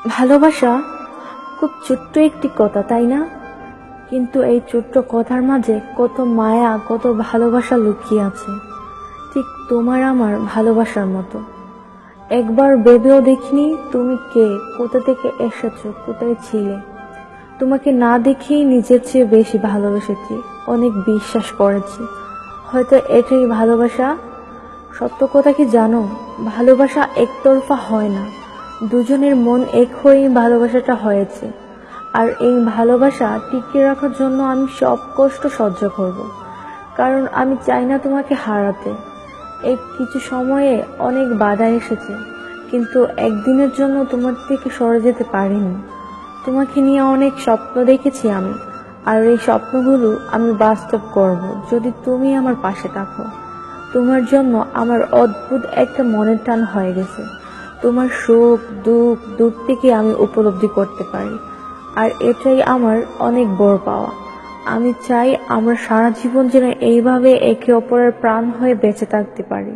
ভালোবাসা খুব ছোট্ট একটি কথা, তাই না? কিন্তু এই ছোট্ট কথার মাঝে কত মায়া, কত ভালোবাসা লুকিয়ে আছে, ঠিক তোমার আমার ভালোবাসার মতো। একবার ভেবেও দেখিনি তুমি কে, কোথা থেকে এসেছো, কোথায় ছিলে। তোমাকে না দেখেই নিজের চেয়ে বেশি ভালোবেসেছি, অনেক বিশ্বাস করেছি। হয়তো এটাই ভালোবাসা। সত্য কথা কি জানো, ভালোবাসা একতরফা হয় না, দুজনের মন এক হয়েই ভালোবাসাটা হয়েছে। আর এই ভালোবাসা টিকিয়ে রাখার জন্য আমি সব কষ্ট সহ্য করব, কারণ আমি চাই না তোমাকে হারাতে। এই কিছু সময়ে অনেক বাধা এসেছে, কিন্তু একদিনের জন্য তোমার থেকে সরে যেতে পারিনি। তোমাকে নিয়ে অনেক স্বপ্ন দেখেছি আমি, আর এই স্বপ্নগুলো আমি বাস্তব করব যদি তুমি আমার পাশে থাকো। তোমার জন্য আমার অদ্ভুত একটা মনের টান হয়ে গেছে। তোমার সুখ দুঃখ দূর থেকে আমি উপলব্ধি করতে পারি, আর এটাই আমার অনেক বড় পাওয়া। আমি চাই আমরা সারা জীবন যেন এইভাবে একে অপরের প্রাণ হয়ে বেঁচে থাকতে পারি।